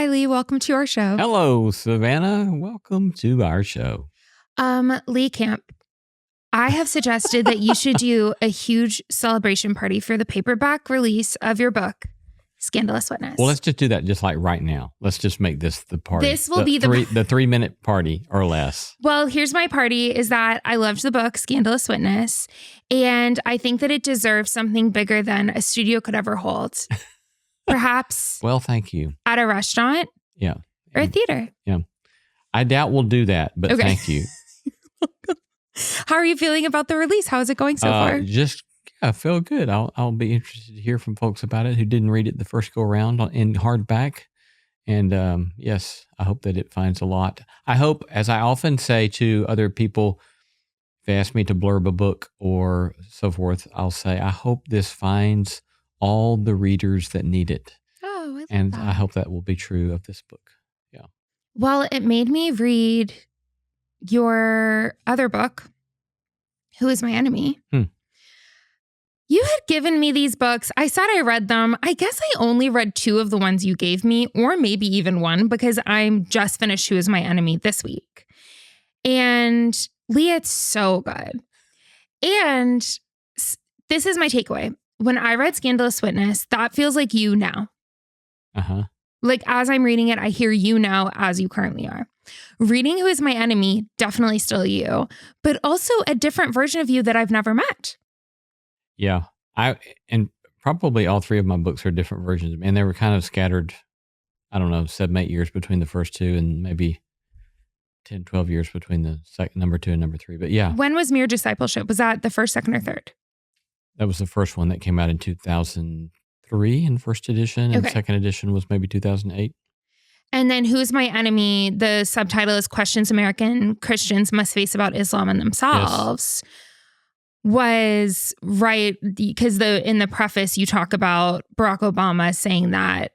Hi, Lee. Welcome to our show. Hello, Savannah. Welcome to our show. Lee Camp, I have suggested that you should do a huge celebration party for the paperback release of your book, Scandalous Witness. Well, let's just do that just like right now. Let's just make this the party. This will be the 3-minute party or less. Well, here's my party is that I loved the book, Scandalous Witness, and I think that it deserves something bigger than a studio could ever hold. Perhaps. Well, thank you. At a restaurant. Yeah. Or a theater. Yeah. I doubt we'll do that, but okay. Thank you. How are you feeling about the release? How is it going so far? I feel good. I'll be interested to hear from folks about it who didn't read it the first go around in hardback. And yes, I hope that it finds a lot. I hope, as I often say to other people, if they ask me to blurb a book or so forth, I'll say, I hope this finds all the readers that need it. Oh, I love and that. I hope that will be true of this book. Yeah. Well, it made me read your other book, Who is My Enemy? You had given me these books. I said I read them. I guess I only read 2 of the ones you gave me, or maybe even 1, because I'm just finished Who is My Enemy this week. And Lee, it's so good. And this is my takeaway. When I read Scandalous Witness, that feels like you now. Uh-huh. Like as I'm reading it, I hear you now as you currently are. Reading Who is My Enemy, definitely still you, but also a different version of you that I've never met. Yeah. And probably all 3 of my books are different versions of me. And they were kind of scattered, I don't know, 7-8 years between the first 2 and maybe 10, 12 years between the number 2 and number 3. But yeah. When was Mere Discipleship? Was that the first, second, or third? That was the first one that came out in 2003 in first edition, and second edition was maybe 2008. And then Who's My Enemy? The subtitle is Questions American Christians Must Face About Islam and Themselves. Yes. Was right because in the preface you talk about Barack Obama saying that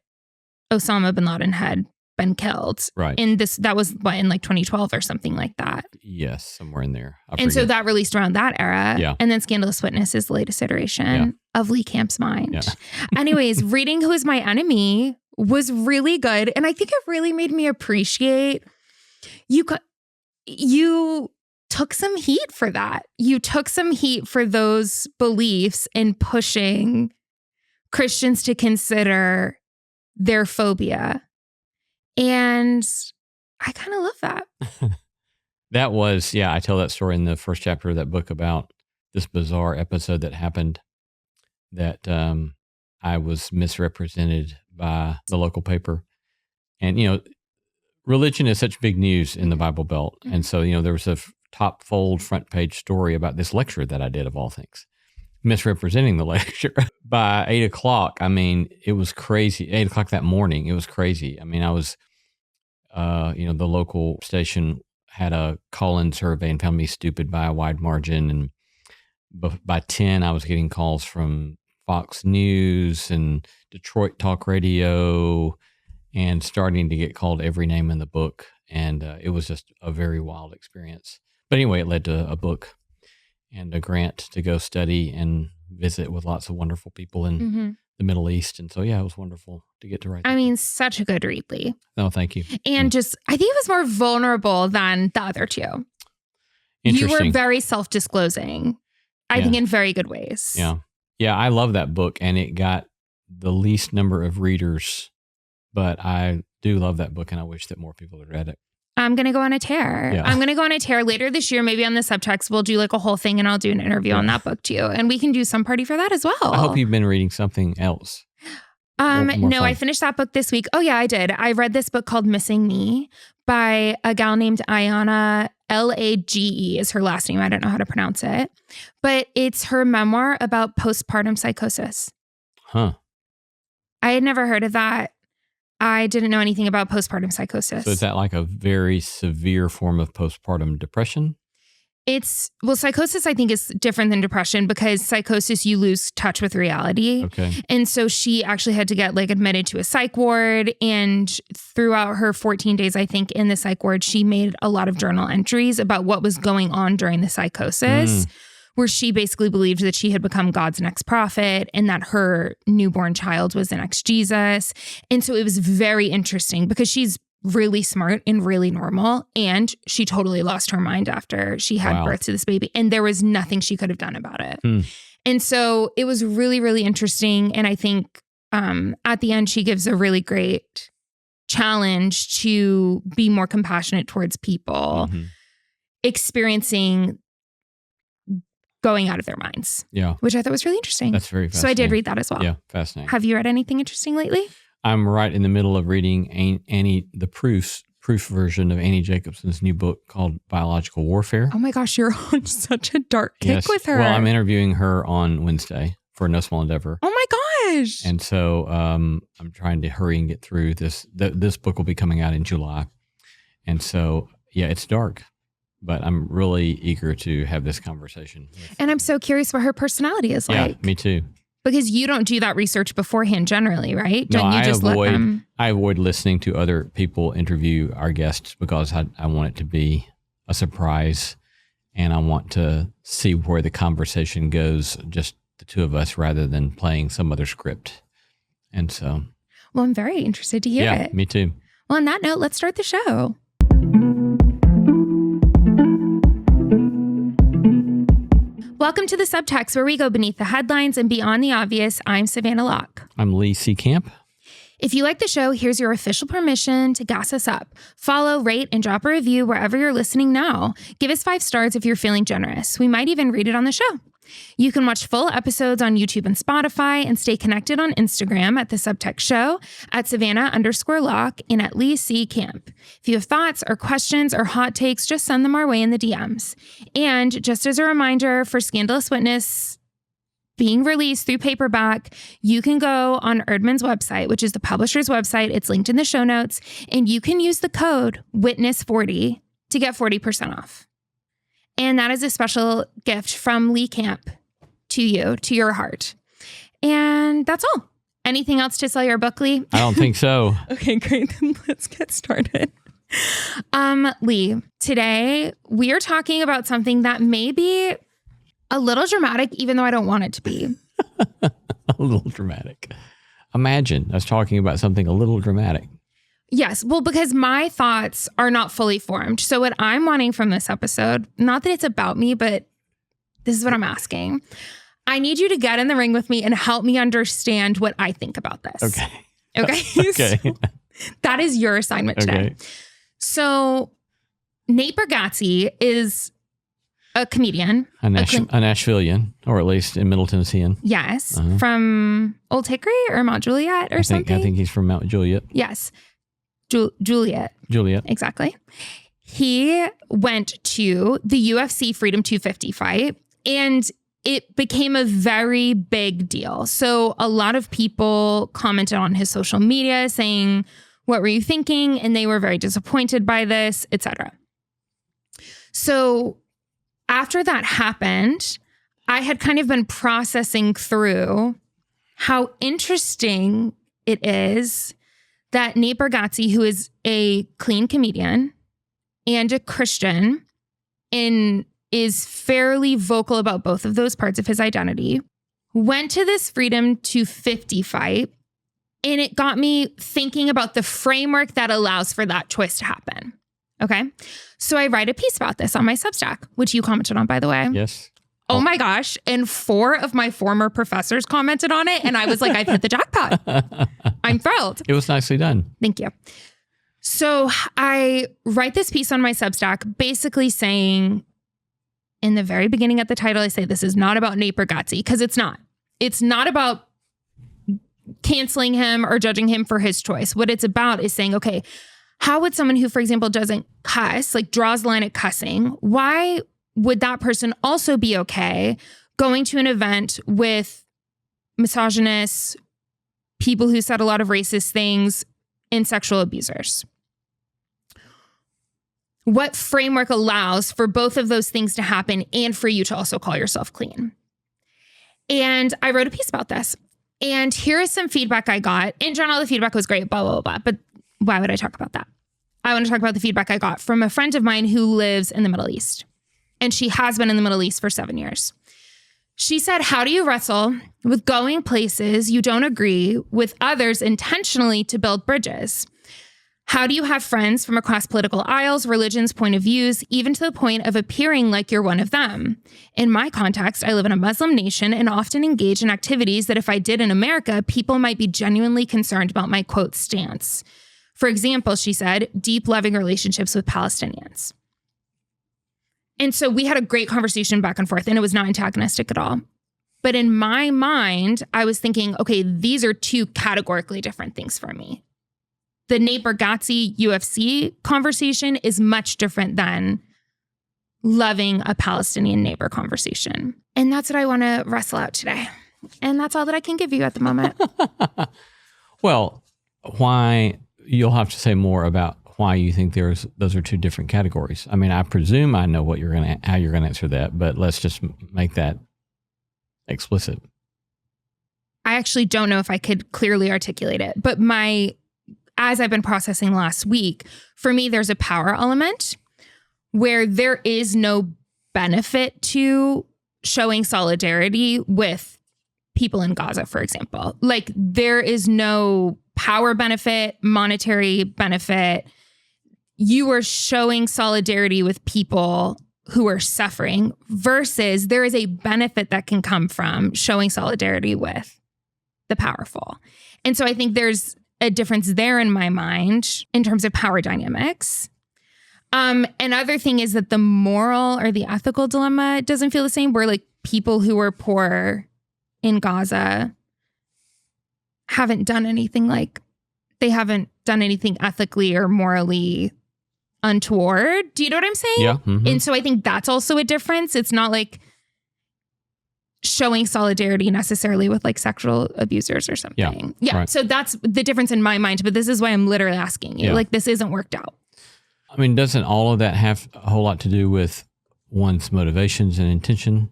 Osama bin Laden had been killed. Right. And that was in like 2012 or something like that. Yes, somewhere in there. And so that released around that era. Yeah. And then Scandalous Witness is the latest iteration of Lee Camp's mind. Yeah. Anyways, reading Who is My Enemy was really good. And I think it really made me appreciate you took some heat for that. You took some heat for those beliefs in pushing Christians to consider their phobia. And I kind of love that. That was, I tell that story in the first chapter of that book about this bizarre episode that happened that I was misrepresented by the local paper. And, religion is such big news in the Bible Belt. Mm-hmm. And so, there was a top fold front page story about this lecture that I did of all things, misrepresenting the lecture. By 8 o'clock, it was crazy. 8 o'clock that morning, it was crazy. I was, the local station had a call-in survey and found me stupid by a wide margin. And by 10, I was getting calls from Fox News and Detroit Talk Radio and starting to get called every name in the book. And it was just a very wild experience. But anyway, it led to a book and a grant to go study and visit with lots of wonderful people in the Middle East. And so, it was wonderful to get to write. Such a good read, Lee. Oh, thank you. And I think it was more vulnerable than the other 2. Interesting. You were very self-disclosing, I think in very good ways. Yeah. Yeah, I love that book, and it got the least number of readers, but I do love that book, and I wish that more people had read it. I'm going to go on a tear. Yeah. I'm going to go on a tear later this year, maybe on the Subtext. We'll do like a whole thing and I'll do an interview on that book too. And we can do some party for that as well. I hope you've been reading something else. No, fun. I finished that book this week. Oh yeah, I did. I read this book called Missing Me by a gal named Ayana, Lage is her last name. I don't know how to pronounce it, but it's her memoir about postpartum psychosis. Huh. I had never heard of that. I didn't know anything about postpartum psychosis. So is that like a very severe form of postpartum depression? Psychosis I think is different than depression because psychosis, you lose touch with reality. Okay. And so she actually had to get admitted to a psych ward. And throughout her 14 days, I think in the psych ward, she made a lot of journal entries about what was going on during the psychosis, where she basically believed that she had become God's next prophet and that her newborn child was the next Jesus. And so it was very interesting because she's really smart and really normal. And she totally lost her mind after she had birth to this baby. And there was nothing she could have done about it. And so it was really, really interesting. And I think at the end, she gives a really great challenge to be more compassionate towards people experiencing going out of their minds. Yeah. Which I thought was really interesting. That's very fascinating. So I did read that as well. Yeah, fascinating. Have you read anything interesting lately? I'm right in the middle of reading the proof version of Annie Jacobson's new book called Biological Warfare. Oh my gosh, you're on such a dark kick with her. Well, I'm interviewing her on Wednesday for No Small Endeavor. Oh my gosh. And so I'm trying to hurry and get through this. This book will be coming out in July. And so, yeah, it's dark, but I'm really eager to have this conversation. And I'm so curious what her personality is like. Yeah, me too. Because you don't do that research beforehand generally, right? Don't you just let them? I avoid listening to other people interview our guests because I want it to be a surprise and I want to see where the conversation goes, just the two of us rather than playing some other script. And so. Well, I'm very interested to hear it. Yeah, me too. Well, on that note, let's start the show. Welcome to the Subtext, where we go beneath the headlines and beyond the obvious. I'm Savannah Locke. I'm Lee C. Camp. If you like the show, here's your official permission to gas us up. Follow, rate, and drop a review wherever you're listening now. Give us 5 stars if you're feeling generous. We might even read it on the show. You can watch full episodes on YouTube and Spotify and stay connected on Instagram at The Subtext Show, at Savannah_Locke, and at Lee C. Camp. If you have thoughts or questions or hot takes, just send them our way in the DMs. And just as a reminder, for Scandalous Witness being released through paperback, you can go on Erdman's website, which is the publisher's website. It's linked in the show notes. And you can use the code WITNESS40 to get 40% off. And that is a special gift from Lee Camp to you, to your heart. And that's all. Anything else to sell your book, Lee? I don't think so. Okay, great. Then let's get started. Lee, today we are talking about something that may be a little dramatic, even though I don't want it to be. A little dramatic. Imagine us talking about something a little dramatic. Yes. Well, because my thoughts are not fully formed. So what I'm wanting from this episode, not that it's about me, but this is what I'm asking. I need you to get in the ring with me and help me understand what I think about this. Okay. Okay. Okay. So that is your assignment today. Okay. So Nate Bargatze is a comedian. A Nashvilleian, or at least in Middle Tennessean. Yes. From Old Hickory or Mount Juliet or something? I think he's from Mount Juliet. Yes. Juliet. Exactly. He went to the UFC Freedom 250 fight and it became a very big deal. So a lot of people commented on his social media saying, what were you thinking? And they were very disappointed by this, etc. So after that happened, I had kind of been processing through how interesting it is that Nate Bargatze, who is a clean comedian and a Christian and is fairly vocal about both of those parts of his identity, went to this Freedom 250 fight. And it got me thinking about the framework that allows for that choice to happen. Okay. So I write a piece about this on my Substack, which you commented on, by the way. Yes. Oh my gosh. And 4 of my former professors commented on it. And I was like, I've hit the jackpot. I'm thrilled. It was nicely done. Thank you. So I write this piece on my Substack, basically saying, in the very beginning at the title, I say, this is not about Nate Bargatze, because it's not. It's not about canceling him or judging him for his choice. What it's about is saying, okay, how would someone who, for example, doesn't cuss, like draws the line at cussing, why would that person also be okay going to an event with misogynists, people who said a lot of racist things, and sexual abusers? What framework allows for both of those things to happen and for you to also call yourself clean? And I wrote a piece about this. And here is some feedback I got. In general, the feedback was great, blah, blah, blah. But why would I talk about that? I want to talk about the feedback I got from a friend of mine who lives in the Middle East. And she has been in the Middle East for 7 years. She said, how do you wrestle with going places you don't agree with others intentionally to build bridges? How do you have friends from across political aisles, religions, point of views, even to the point of appearing like you're one of them? In my context, I live in a Muslim nation and often engage in activities that if I did in America, people might be genuinely concerned about my, quote, stance. For example, she said, deep loving relationships with Palestinians. And so we had a great conversation back and forth, and it was not antagonistic at all. But in my mind, I was thinking, okay, these are two categorically different things for me. The Nate Bargatze UFC conversation is much different than loving a Palestinian neighbor conversation. And that's what I want to wrestle out today. And that's all that I can give you at the moment. Well, why, you'll have to say more about why you think those are two different categories. I mean, I presume I know how you're gonna answer that, but let's just make that explicit. I actually don't know if I could clearly articulate it, but as I've been processing last week, for me, there's a power element where there is no benefit to showing solidarity with people in Gaza, for example. Like, there is no power benefit, monetary benefit. You are showing solidarity with people who are suffering versus there is a benefit that can come from showing solidarity with the powerful. And so I think there's a difference there in my mind in terms of power dynamics. Another thing is that the moral or the ethical dilemma doesn't feel the same, where like people who are poor in Gaza haven't done anything ethically or morally untoward. Do you know what I'm saying? Yeah. Mm-hmm. And so I think that's also a difference. It's not like showing solidarity necessarily with like sexual abusers or something. Yeah. Right. So that's the difference in my mind. But this is why I'm literally asking you. Yeah. Like, this isn't worked out. I mean, doesn't all of that have a whole lot to do with one's motivations and intention?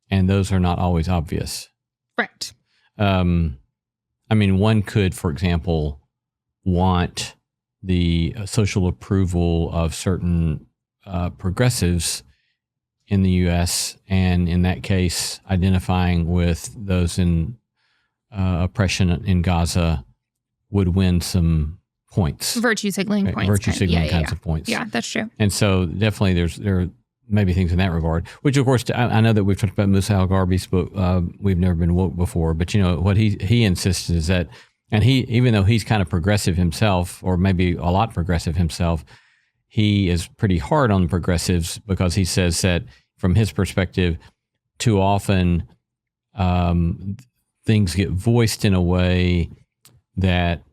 And those are not always obvious. Right. I mean, one could, for example, want the social approval of certain progressives in the U.S., and in that case, identifying with those in oppression in Gaza would win some points. Virtue signaling points. Virtue signaling kinds of points. Yeah, that's true. And so definitely there are maybe things in that regard, which of course, I know that we've talked about Musa al-Gharbi's book, We've Never Been Woke Before, but you know, what he insists is that, and even though he's kind of progressive himself, or maybe a lot progressive himself, he is pretty hard on progressives because he says that from his perspective, too often things get voiced in a way that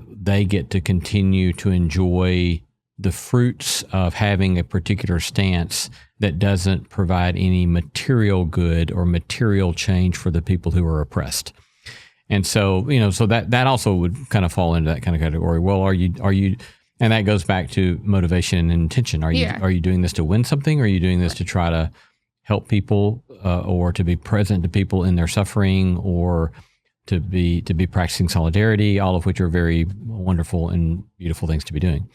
they get to continue to enjoy the fruits of having a particular stance that doesn't provide any material good or material change for the people who are oppressed. And so, you know, so that also would kind of fall into that kind of category. Well, are you, and that goes back to motivation and intention. Are you doing this to win something? Or are you doing this to try to help people, or to be present to people in their suffering, or to be practicing solidarity, all of which are very wonderful and beautiful things to be doing.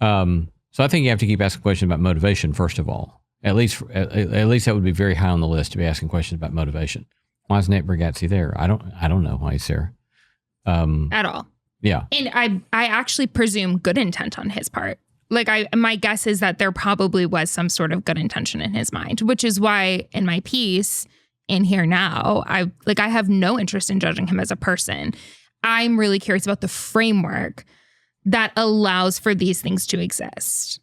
So I think you have to keep asking questions about motivation, first of all. At least that would be very high on the list, to be asking questions about motivation. Why is Nate Bargatze there? I don't know why he's there. At all. Yeah. And I actually presume good intent on his part. Like, my guess is that there probably was some sort of good intention in his mind, which is why in my piece in Here Now, I have no interest in judging him as a person. I'm really curious about the framework that allows for these things to exist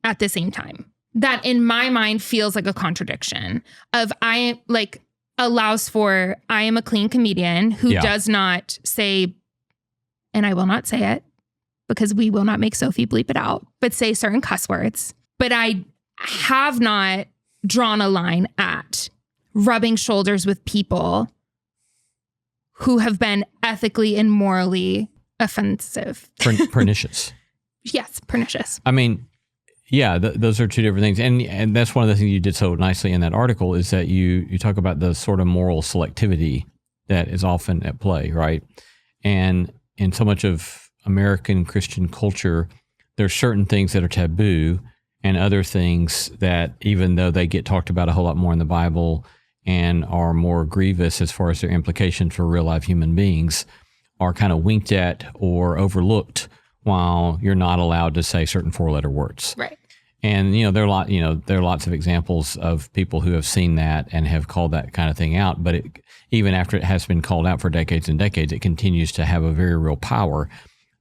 at the same time. That in my mind feels like a contradiction of allows for, I am a clean comedian who does not say, and I will not say it because we will not make Sophie bleep it out, but say certain cuss words. But I have not drawn a line at rubbing shoulders with people who have been ethically and morally offensive. Pernicious. Yes, pernicious. I mean, yeah, those are two different things. And that's one of the things you did so nicely in that article, is that you talk about the sort of moral selectivity that is often at play, right? And in so much of American Christian culture, there's certain things that are taboo, and other things that, even though they get talked about a whole lot more in the Bible and are more grievous as far as their implications for real life human beings are kind of winked at or overlooked, while you're not allowed to say certain 4-letter words. Right. And there are lots of examples of people who have seen that and have called that kind of thing out. But even after it has been called out for decades and decades, it continues to have a very real power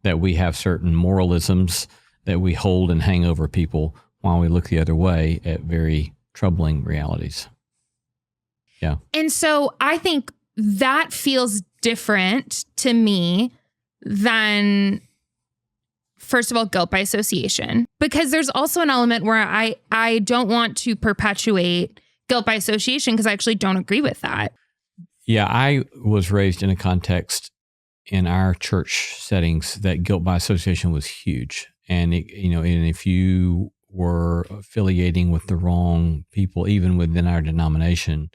that we have certain moralisms that we hold and hang over people while we look the other way at very troubling realities. Yeah. And so I think that feels different to me than, first of all, guilt by association, because there's also an element where I don't want to perpetuate guilt by association because I actually don't agree with that. Yeah, I was raised in a context in our church settings that guilt by association was huge. And, and if you were affiliating with the wrong people, even within our denomination,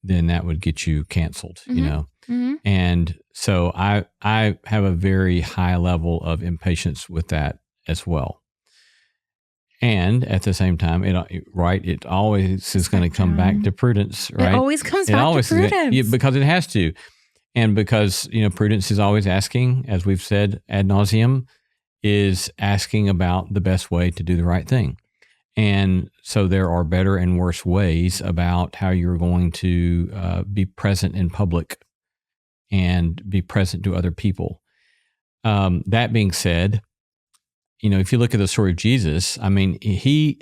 then that would get you canceled, Mm-hmm. And so I have a very high level of impatience with that as well. And at the same time, it always is going to come back to prudence, right? It always comes back to prudence. Because it has to. And because, prudence is always asking, as we've said ad nauseum, is asking about the best way to do the right thing. And so there are better and worse ways about how you're going to be present in public and be present to other people. That being said, if you look at the story of Jesus, I mean, he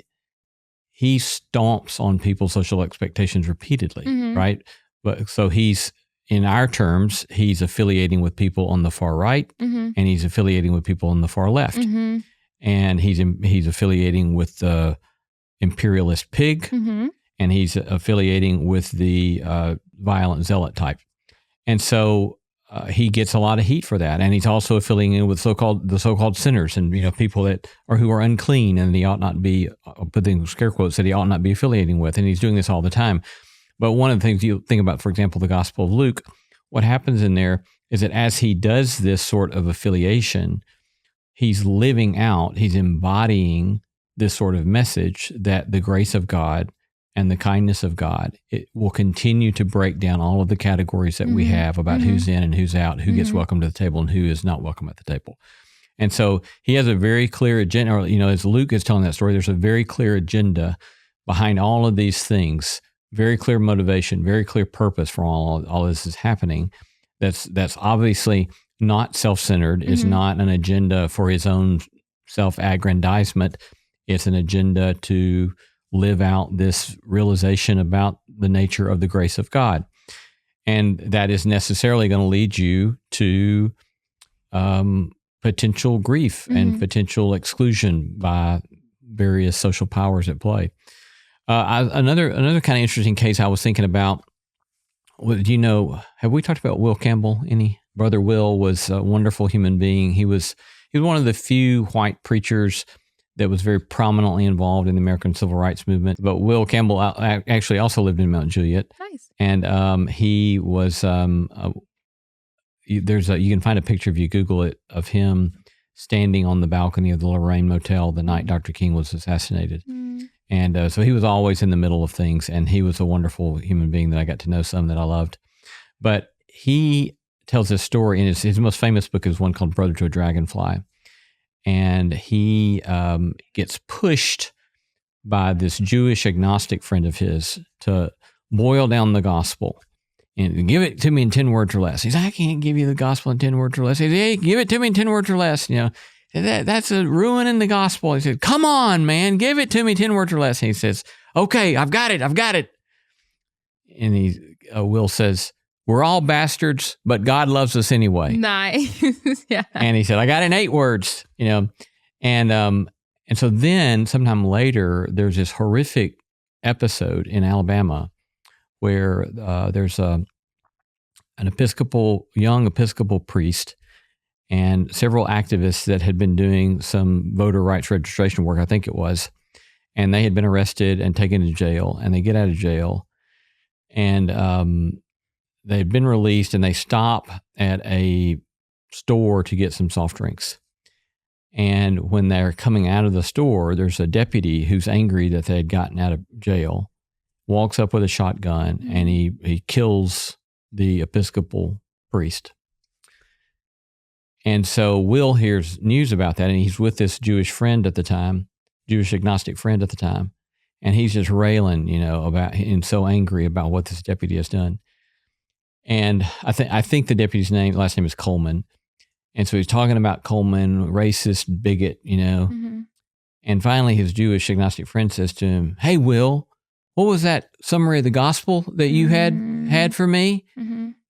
stomps on people's social expectations repeatedly, Mm-hmm. right? But so he's, in our terms, he's affiliating with people on the far right, Mm-hmm. and he's affiliating with people on the far left. Mm-hmm. And he's affiliating with the imperialist pig, Mm-hmm. and he's affiliating with the violent zealot type. And so he gets a lot of heat for that. And he's also affiliating with the so-called sinners, and people who are unclean, and he ought not be, put in scare quotes, that he ought not be affiliating with. And he's doing this all the time. But one of the things you think about, for example, the Gospel of Luke, what happens in there is that as he does this sort of affiliation, he's embodying this sort of message that the grace of God and the kindness of God, it will continue to break down all of the categories that we have about who's in and who's out, who gets welcome to the table and who is not welcome at the table. And so he has a very clear agenda, or, as Luke is telling that story, there's a very clear agenda behind all of these things, very clear motivation, very clear purpose for all this is happening. That's obviously not self-centered. It's not an agenda for his own self-aggrandizement. It's an agenda to live out this realization about the nature of the grace of God. And that is necessarily going to lead you to potential grief and potential exclusion by various social powers at play. Another kind of interesting case I was thinking about, have we talked about Will Campbell any? Brother Will was a wonderful human being. He was one of the few white preachers that was very prominently involved in the American Civil Rights Movement. But Will Campbell actually also lived in Mount Juliet. Nice. And he was, you can find a picture if you Google it of him standing on the balcony of the Lorraine Motel the night Dr. King was assassinated. And so he was always in the middle of things, and he was a wonderful human being that I got to know some that I loved. But he tells this story, and his most famous book is one called Brother to a Dragonfly. And he gets pushed by this Jewish agnostic friend of his to boil down the gospel and give it to me in 10 words or less. He says, I can't give you the gospel in 10 words or less. He says, hey, give it to me in 10 words or less. That's a ruining the gospel. He said, come on, man, give it to me 10 words or less. And he says, okay, I've got it. And Will says, we're all bastards, but God loves us anyway. Nice. Yeah. And he said, I got it in 8 words, And so then sometime later, there's this horrific episode in Alabama where there's an young Episcopal priest and several activists that had been doing some voter rights registration work, I think it was, and they had been arrested and taken to jail, and they get out of jail, and they'd been released, and they stop at a store to get some soft drinks. And when they're coming out of the store, there's a deputy who's angry that they had gotten out of jail. walks up with a shotgun and he kills the Episcopal priest. And so Will hears news about that, and he's with this Jewish agnostic friend at the time, and he's just railing, about and so angry about what this deputy has done. And I think the deputy's last name is Coleman, and so he's talking about Coleman, racist, bigot, And finally, his Jewish agnostic friend says to him, "Hey, Will, what was that summary of the gospel that you had for me?"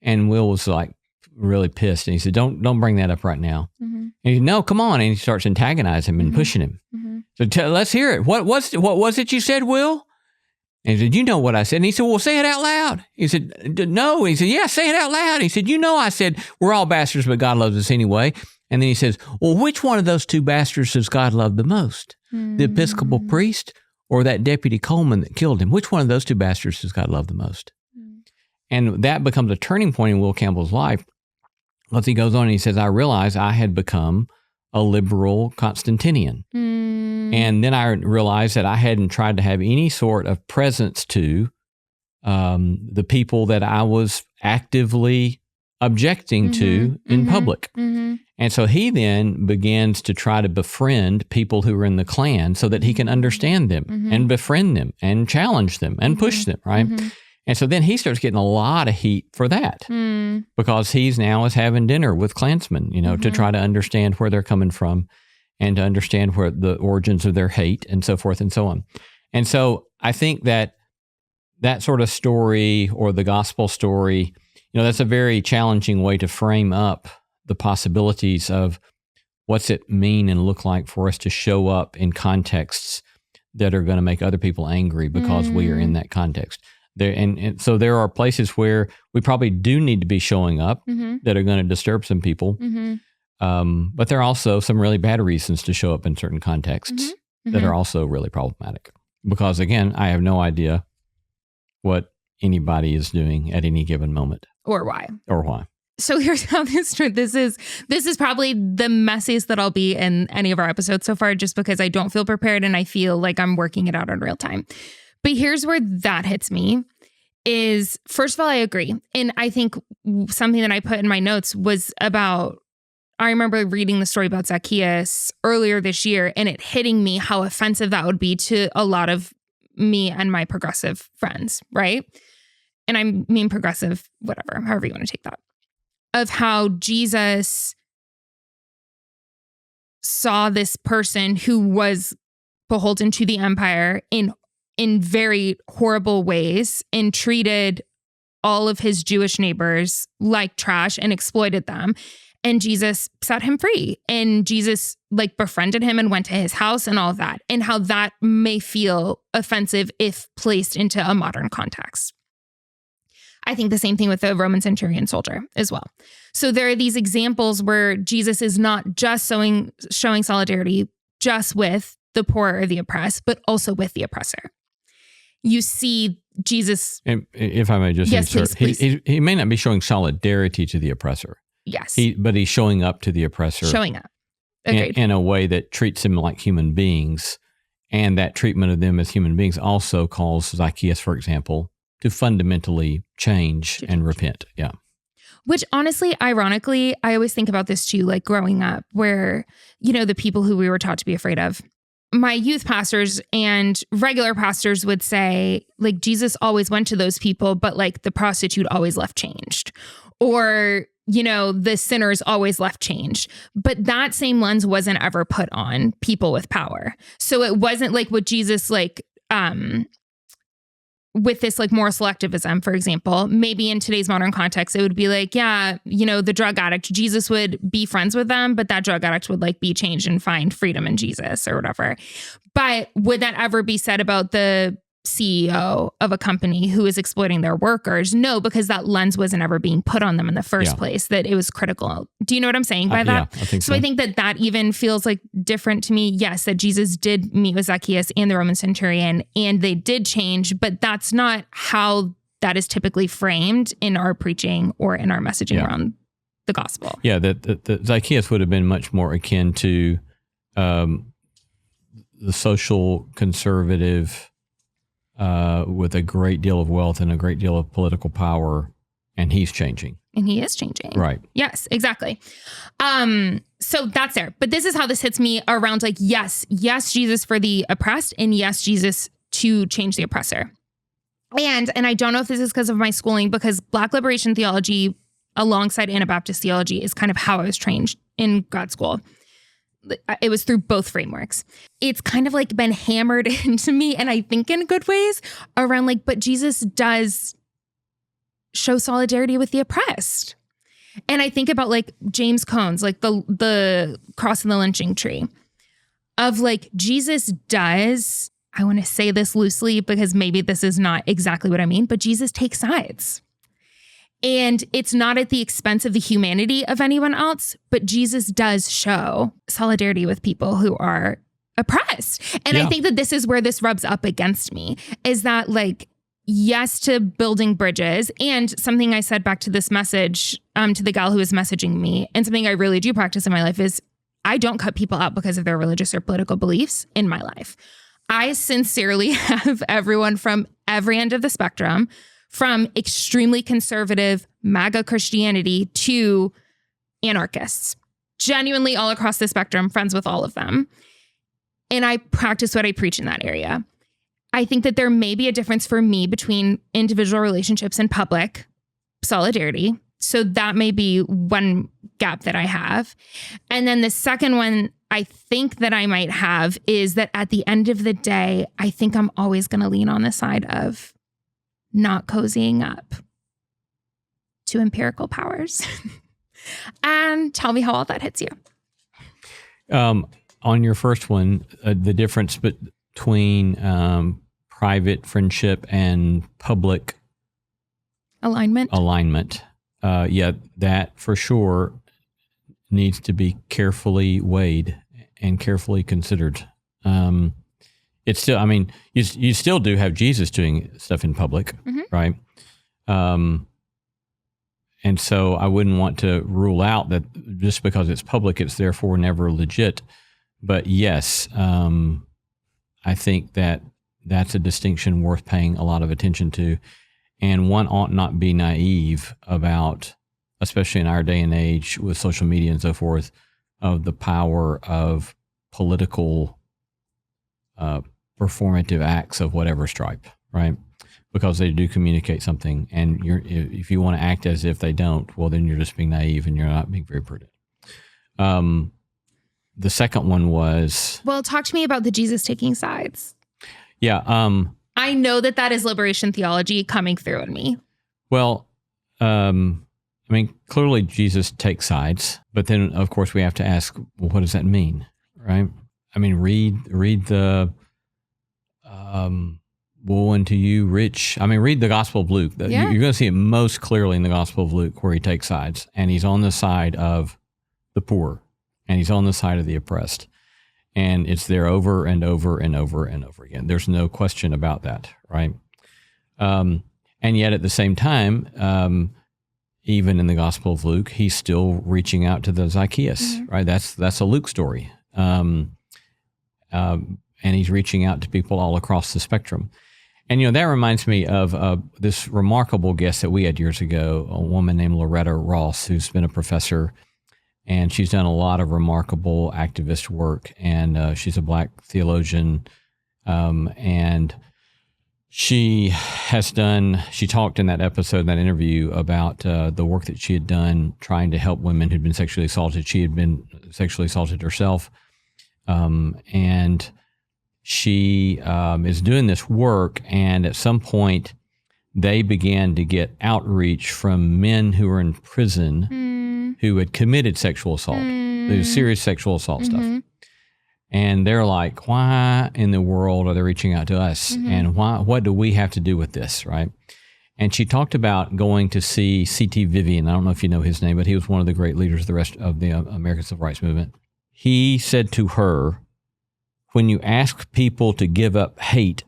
And Will was like really pissed, and he said, "Don't bring that up right now." And he said, "No, come on!" And he starts antagonizing him and pushing him. So let's hear it. What was it you said, Will? And he said, "You know what I said." And he said, "Well, say it out loud." He said, "No." And he said, "Yeah, say it out loud." He said, "I said we're all bastards, but God loves us anyway." And then he says, "Well, which one of those two bastards does God love the most? The Episcopal priest or that deputy Coleman that killed him? Which one of those two bastards does God love the most?" And that becomes a turning point in Will Campbell's life. Once he goes on and he says, "I realized I had become a liberal Constantinian. And then I realized that I hadn't tried to have any sort of presence to the people that I was actively objecting to in public." And so he then begins to try to befriend people who are in the Klan so that he can understand them and befriend them and challenge them and push them, right? And so then he starts getting a lot of heat for that because he's now is having dinner with Klansmen, to try to understand where they're coming from and to understand where the origins of their hate and so forth and so on. And so I think that sort of story or the gospel story, that's a very challenging way to frame up the possibilities of what's it mean and look like for us to show up in contexts that are going to make other people angry because we are in that context. And so there are places where we probably do need to be showing up that are going to disturb some people. But there are also some really bad reasons to show up in certain contexts that are also really problematic. Because again, I have no idea what anybody is doing at any given moment. Or why. So here's how this is probably the messiest that I'll be in any of our episodes so far, just because I don't feel prepared and I feel like I'm working it out in real time. But here's where that hits me is, first of all, I agree. And I think something that I put in my notes was about, I remember reading the story about Zacchaeus earlier this year and it hitting me how offensive that would be to a lot of me and my progressive friends, right? And I mean progressive, whatever, however you want to take that. Of how Jesus saw this person who was beholden to the empire in very horrible ways and treated all of his Jewish neighbors like trash and exploited them. And Jesus set him free. And Jesus befriended him and went to his house and all of that. And how that may feel offensive if placed into a modern context. I think the same thing with the Roman centurion soldier as well. So there are these examples where Jesus is not just showing solidarity just with the poor or the oppressed, but also with the oppressor. You see Jesus. And if I may just insert, please. He may not be showing solidarity to the oppressor. Yes. But he's showing up to the oppressor. Showing up. Agreed. In a way that treats them like human beings. And that treatment of them as human beings also calls Zacchaeus, for example, to fundamentally change and repent. Yeah. Which honestly, ironically, I always think about this too, growing up where, the people who we were taught to be afraid of. My youth pastors and regular pastors would say, Jesus always went to those people, but the prostitute always left changed. Or, the sinners always left changed. But that same lens wasn't ever put on people with power. So it wasn't what Jesus, with this moral selectivism, for example, maybe in today's modern context, it would be the drug addict, Jesus would be friends with them, but that drug addict would be changed and find freedom in Jesus or whatever. But would that ever be said about the CEO of a company who is exploiting their workers? No, because that lens wasn't ever being put on them in the first place, that it was critical. Do you know what I'm saying by that? Yeah, I think so. I think that even feels different to me. Yes, that Jesus did meet with Zacchaeus and the Roman centurion and they did change, but that's not how that is typically framed in our preaching or in our messaging around the gospel. Yeah, that Zacchaeus would have been much more akin to the social conservative with a great deal of wealth and a great deal of political power, and he's changing. And he is changing. Right. Yes, exactly. So that's there. But this is how this hits me around like, yes, Jesus for the oppressed, and yes, Jesus to change the oppressor. And I don't know if this is because of my schooling, because Black liberation theology alongside Anabaptist theology is kind of how I was trained in grad school. It was through both frameworks. It's kind of like been hammered into me, and I think in good ways, around like, but Jesus does show solidarity with the oppressed. And I think about like James Cone's, like the cross and the lynching tree, of like Jesus does, I want to say this loosely because maybe this is not exactly what I mean, but Jesus takes sides. And it's not at the expense of the humanity of anyone else, but Jesus does show solidarity with people who are oppressed. And I think that this is where this rubs up against me, is that like, yes to building bridges. And something I said back to this message, to the gal who was messaging me, and something I really do practice in my life, is I don't cut people out because of their religious or political beliefs in my life. I sincerely have everyone from every end of the spectrum, from extremely conservative MAGA Christianity to anarchists, genuinely all across the spectrum, friends with all of them. And I practice what I preach in that area. I think that there may be a difference for me between individual relationships and public solidarity. So that may be one gap that I have. And then the second one I think that I might have is that at the end of the day, I think I'm always going to lean on the side of not cozying up to empirical powers. And tell me how all that hits you. On your first one, the difference between private friendship and public alignment. That for sure needs to be carefully weighed and carefully considered. It's still, I mean, you still do have Jesus doing stuff in public, right? And so I wouldn't want to rule out that just because it's public, it's therefore never legit. But yes, I think that that's a distinction worth paying a lot of attention to. And one ought not be naive about, especially in our day and age with social media and so forth, of the power of political performative acts of whatever stripe, right? Because they do communicate something. And if you want to act as if they don't, well, then you're just being naive and you're not being very prudent. The second one was... Well, talk to me about the Jesus taking sides. Yeah. I know that is liberation theology coming through in me. Well, I mean, clearly Jesus takes sides, but then of course we have to ask, well, what does that mean? Right? I mean, read the, woe unto you rich. I mean, read the Gospel of Luke. You're going to see it most clearly in the Gospel of Luke where he takes sides, and he's on the side of the poor and he's on the side of the oppressed. And it's there over and over and over and over again. There's no question about that, right? And yet at the same time, even in the Gospel of Luke, he's still reaching out to the Zacchaeus, right? That's a Luke story. And he's reaching out to people all across the spectrum. And, that reminds me of this remarkable guest that we had years ago, a woman named Loretta Ross, who's been a professor. And she's done a lot of remarkable activist work, and she's a Black theologian. And she talked in that episode, that interview, about the work that she had done trying to help women who'd been sexually assaulted. She had been sexually assaulted herself. And she is doing this work, and at some point they began to get outreach from men who were in prison who had committed sexual assault, serious sexual assault stuff. And they're like, why in the world are they reaching out to us? And what do we have to do with this, right? And she talked about going to see C.T. Vivian. I don't know if you know his name, but he was one of the great leaders of the rest of the American Civil Rights Movement. He said to her, when you ask people to give up hate,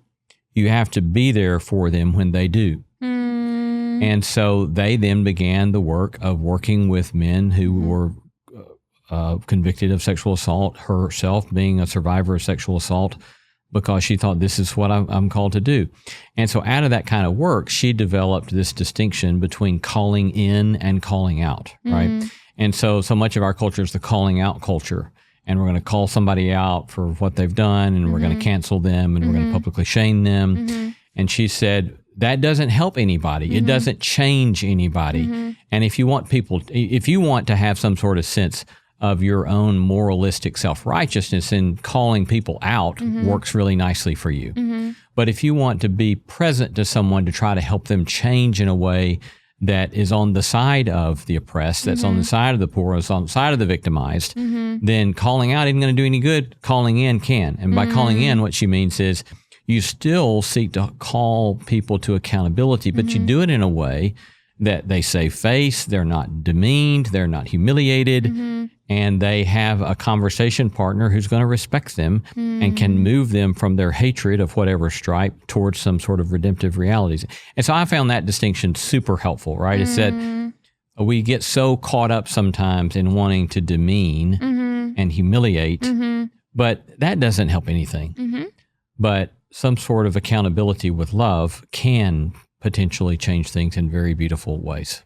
you have to be there for them when they do. And so they then began the work of working with men who were convicted of sexual assault, herself being a survivor of sexual assault. because she thought this is what I'm called to do. And so out of that kind of work, she developed this distinction between calling in and calling out, right? And so much of our culture is the calling out culture. And we're going to call somebody out for what they've done, and we're going to cancel them, and we're going to publicly shame them. And she said, that doesn't help anybody. It doesn't change anybody. And if you want to have some sort of sense of your own moralistic self-righteousness, and calling people out works really nicely for you. But if you want to be present to someone to try to help them change in a way that is on the side of the oppressed, that's on the side of the poor, that's on the side of the victimized, then calling out isn't going to do any good. Calling in can. And by calling in, what she means is you still seek to call people to accountability, but you do it in a way that they save face, they're not demeaned, they're not humiliated, and they have a conversation partner who's going to respect them and can move them from their hatred of whatever stripe towards some sort of redemptive realities. And so I found that distinction super helpful, right? It's that we get so caught up sometimes in wanting to demean and humiliate, but that doesn't help anything. But some sort of accountability with love can potentially change things in very beautiful ways.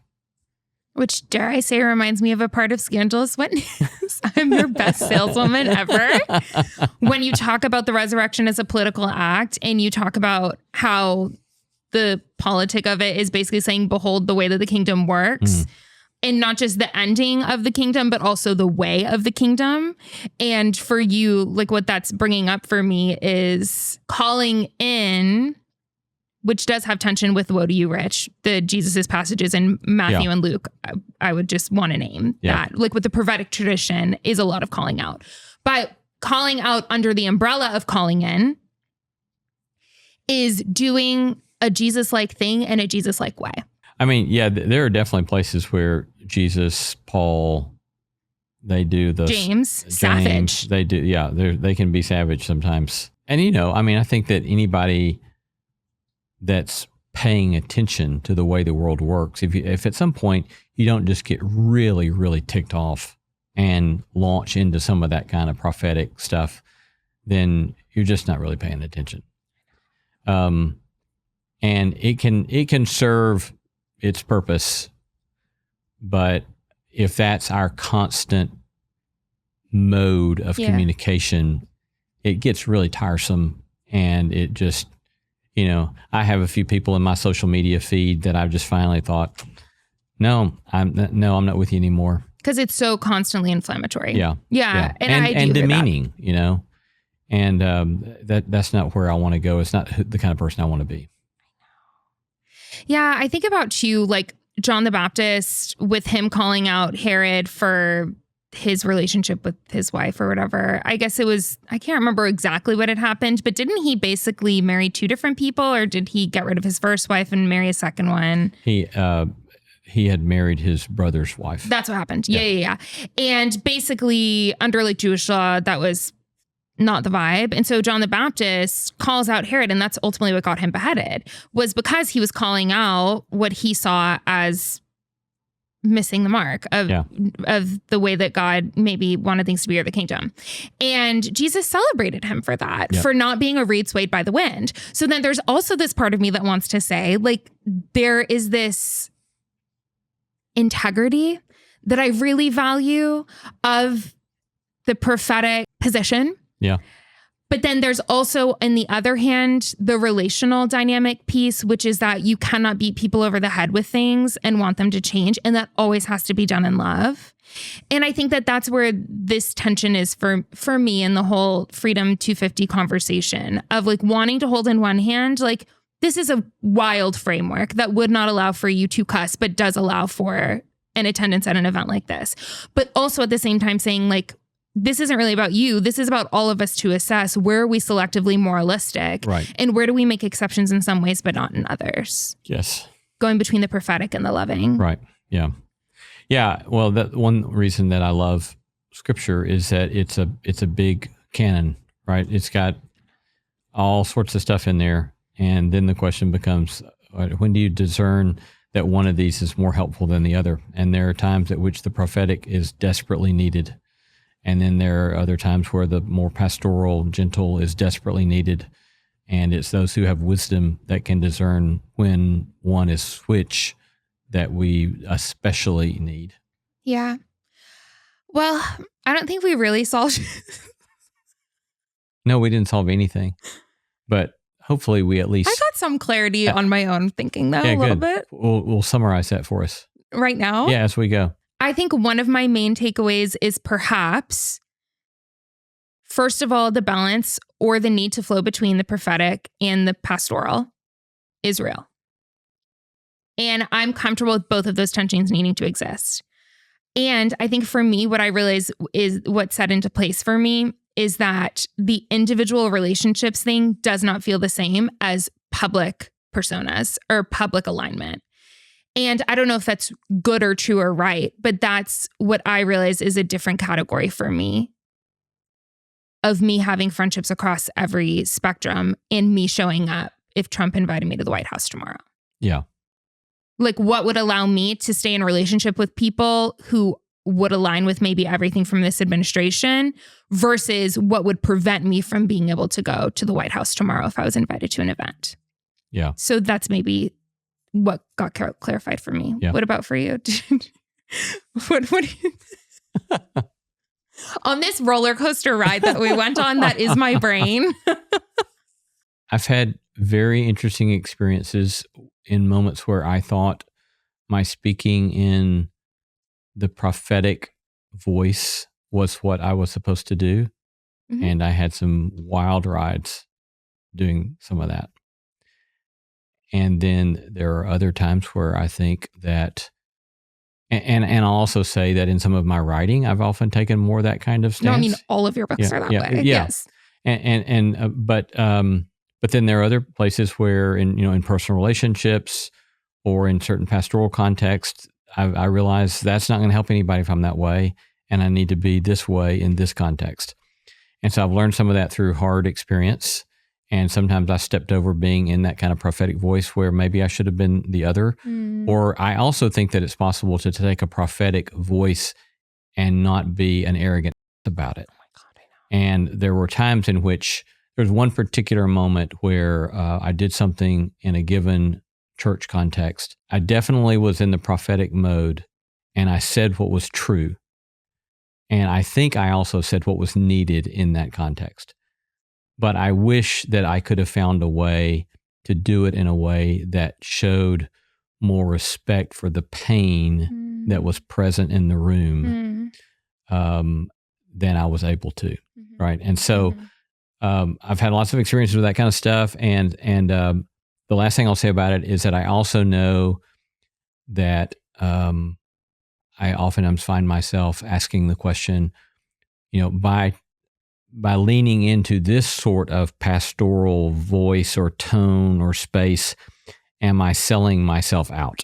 Which, dare I say, reminds me of a part of Scandalous Witness. I'm your best saleswoman ever. When you talk about the resurrection as a political act, and you talk about how the politic of it is basically saying, behold the way that the kingdom works. And not just the ending of the kingdom, but also the way of the kingdom. And for you, like what that's bringing up for me is calling in, which does have tension with woe to you, rich, the Jesus's passages in Matthew and Luke. I would just want to name that. Like with the prophetic tradition is a lot of calling out. But calling out under the umbrella of calling in is doing a Jesus-like thing in a Jesus-like way. I mean, yeah, there are definitely places where Jesus, Paul, they do the James, savage. They do, yeah. They can be savage sometimes, and I mean, I think that anybody that's paying attention to the way the world works, if at some point you don't just get really, really ticked off and launch into some of that kind of prophetic stuff, then you're just not really paying attention. And it can serve its purpose, but if that's our constant mode of communication, it gets really tiresome, and it just, I have a few people in my social media feed that I've just finally thought, no, I'm not with you anymore, because it's so constantly inflammatory. Yeah, and demeaning, and that's not where I want to go. It's not the kind of person I want to be. Yeah, I think about too, like John the Baptist, with him calling out Herod for his relationship with his wife or whatever. I guess it was, I can't remember exactly what had happened, but didn't he basically marry two different people, or did he get rid of his first wife and marry a second one? He had married his brother's wife. That's what happened. Yeah. And basically under like Jewish law, that was not the vibe. And so John the Baptist calls out Herod, and that's ultimately what got him beheaded, was because he was calling out what he saw as missing the mark of the way that God maybe wanted things to be, or the kingdom. And Jesus celebrated him for that, for not being a reed swayed by the wind. So then there's also this part of me that wants to say, like, there is this integrity that I really value of the prophetic position. Yeah. But then there's also, on the other hand, the relational dynamic piece, which is that you cannot beat people over the head with things and want them to change. And that always has to be done in love. And I think that that's where this tension is for me in the whole Freedom 250 conversation of like wanting to hold in one hand, like this is a wild framework that would not allow for you to cuss, but does allow for an attendance at an event like this. But also at the same time saying like, this isn't really about you. This is about all of us to assess where are we selectively moralistic, right? And where do we make exceptions in some ways, but not in others? Yes. Going between the prophetic and the loving. Right. Yeah. Yeah. Well, that one reason that I love scripture is that it's a big canon, right? It's got all sorts of stuff in there. And then the question becomes, when do you discern that one of these is more helpful than the other? And there are times at which the prophetic is desperately needed. And then there are other times where the more pastoral, gentle is desperately needed. And it's those who have wisdom that can discern when one is which that we especially need. Yeah. Well, I don't think we really solved. No, we didn't solve anything. But hopefully we at least... I got some clarity on my own thinking, though, a little bit. We'll summarize that for us. Right now? Yeah, as we go. I think one of my main takeaways is perhaps, first of all, the balance or the need to flow between the prophetic and the pastoral is real. And I'm comfortable with both of those tensions needing to exist. And I think for me, what I realize is what's set into place for me is that the individual relationships thing does not feel the same as public personas or public alignment. And I don't know if that's good or true or right, but that's what I realize is a different category for me of me having friendships across every spectrum and me showing up if Trump invited me to the White House tomorrow. Yeah. Like, what would allow me to stay in a relationship with people who would align with maybe everything from this administration versus what would prevent me from being able to go to the White House tomorrow if I was invited to an event. Yeah. So that's maybe what got clarified for me. Yeah. What about for you? What do you... On this roller coaster ride that we went on, that is my brain. I've had very interesting experiences in moments where I thought my speaking in the prophetic voice was what I was supposed to do. Mm-hmm. And I had some wild rides doing some of that. And then there are other times where I think that, and I'll also say that in some of my writing, I've often taken more of that kind of stance. No, I mean, all of your books are that way. Yeah. Yes. But then there are other places where in personal relationships or in certain pastoral contexts, I realize that's not going to help anybody if I'm that way, and I need to be this way in this context. And so I've learned some of that through hard experience. And sometimes I stepped over being in that kind of prophetic voice where maybe I should have been the other. Or I also think that it's possible to take a prophetic voice and not be an arrogant about it. Oh my God, I know. And there were times in which there's one particular moment where I did something in a given church context. I definitely was in the prophetic mode, and I said what was true. And I think I also said what was needed in that context. But I wish that I could have found a way to do it in a way that showed more respect for the pain that was present in the room than I was able to, right? And so I've had lots of experiences with that kind of stuff. And the last thing I'll say about it is that I also know that I oftentimes find myself asking the question, by leaning into this sort of pastoral voice or tone or space, am I selling myself out?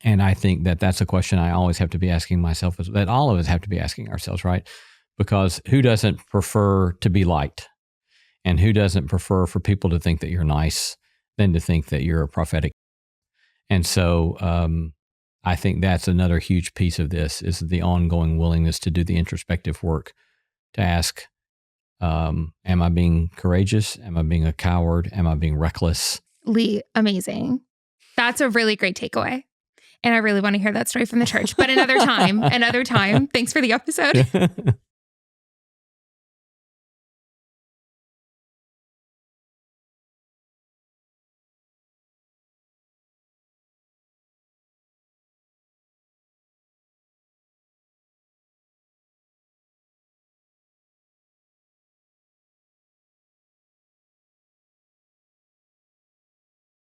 And I think that that's a question I always have to be asking myself, that all of us have to be asking ourselves, right? Because who doesn't prefer to be liked? And who doesn't prefer for people to think that you're nice than to think that you're a prophetic? And so I think that's another huge piece of this, is the ongoing willingness to do the introspective work, to ask, am I being courageous? Am I being a coward? Am I being reckless? Lee, amazing. That's a really great takeaway. And I really want to hear that story from the church, but another time. Thanks for the episode.